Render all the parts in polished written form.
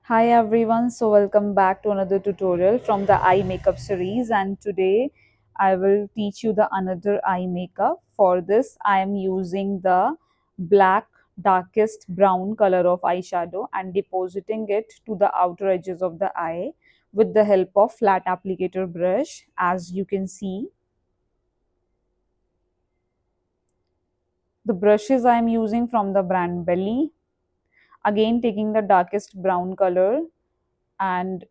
Hi everyone, so welcome back to another tutorial from the eye makeup series, and today I will teach you the another eye makeup. For this I am using the black darkest brown color of eyeshadow and depositing it to the outer edges of the eye with the help of flat applicator brush. As you can see, the brushes I am using from the brand Bellie. Again, taking the darkest brown color and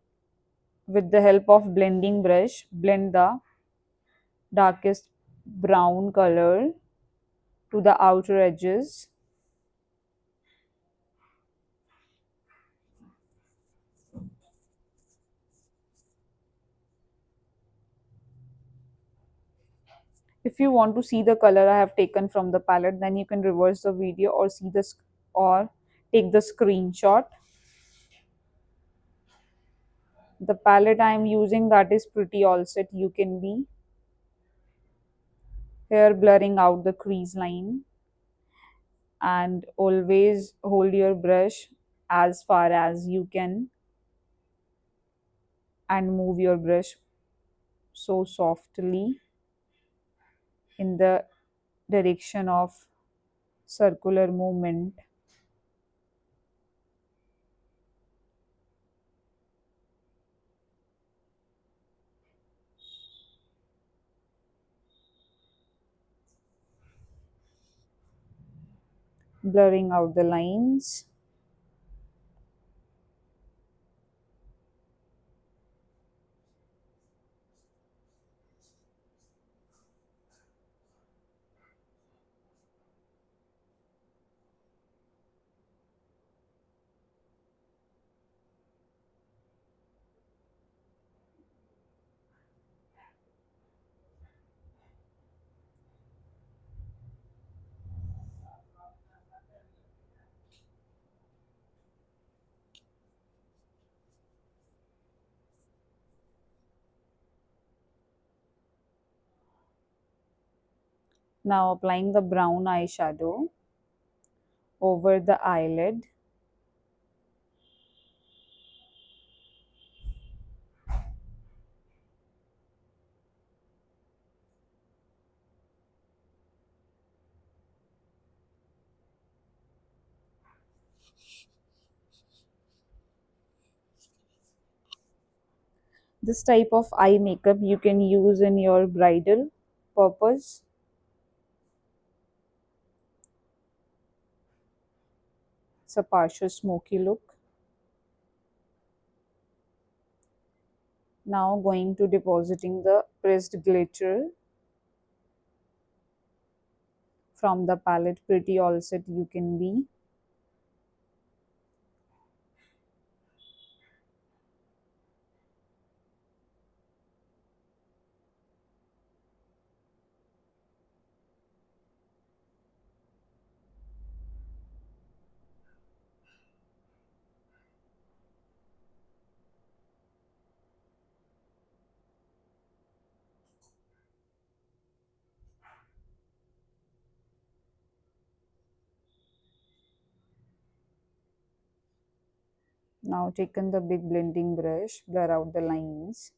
with the help of blending brush blend the darkest brown color to the outer edges. If you want to see the color I have taken from the palette, then you can reverse the video or see this or take the screenshot. The palette I am using, that is Pretty All Set UCANBE. Here blurring out the crease line, and always hold your brush as far as you can and move your brush so softly in the direction of circular movement. Blurring out the lines. Now applying the brown eyeshadow over the eyelid. This type of eye makeup you can use in your bridal purpose. It's a partial smoky look. Now going to depositing the pressed glitter from the palette Pretty All Set UCANBE. Now taken the big blending brush, blur out the lines.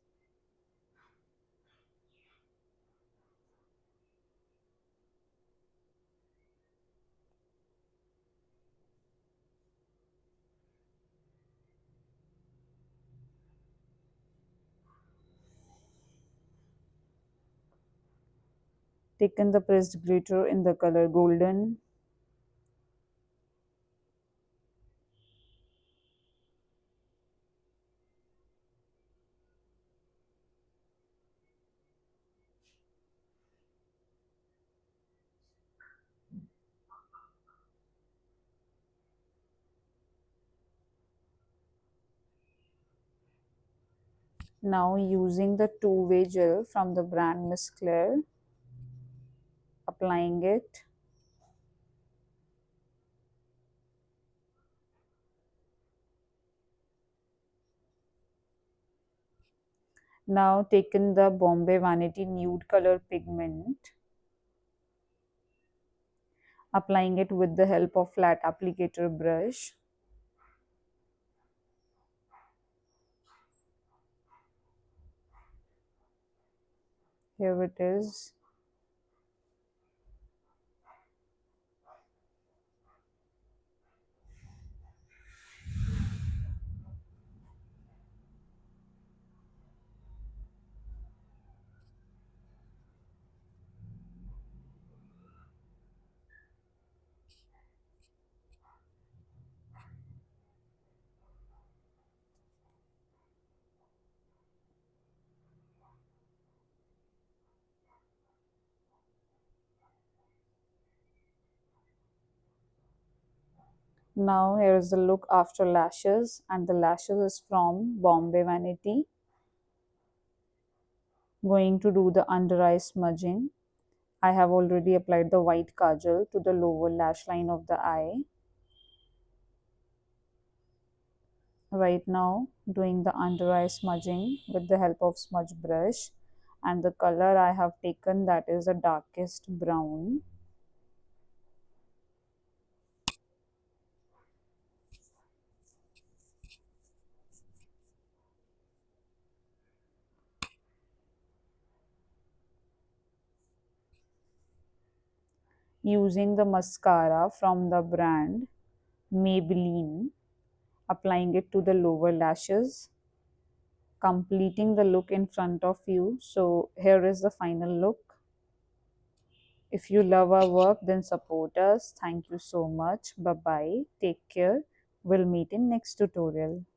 Taken the pressed glitter in the color golden. Now using the two-way gel from the brand Miss Claire, applying it. Now taken the Bombay Vanity nude color pigment, applying it with the help of flat applicator brush. Here it is. Now here is the look after lashes, and the lashes is from Bombay Vanity. Going to do the under eye smudging. I have already applied the white kajal to the lower lash line of the eye. Right now doing the under eye smudging with the help of smudge brush, and the color I have taken, that is the darkest brown. Using the mascara from the brand Maybelline, applying it to the lower lashes, completing the look in front of you. So here is the final look. If you love our work, then support us. Thank you so much. Bye bye. Take care. We'll meet in next tutorial.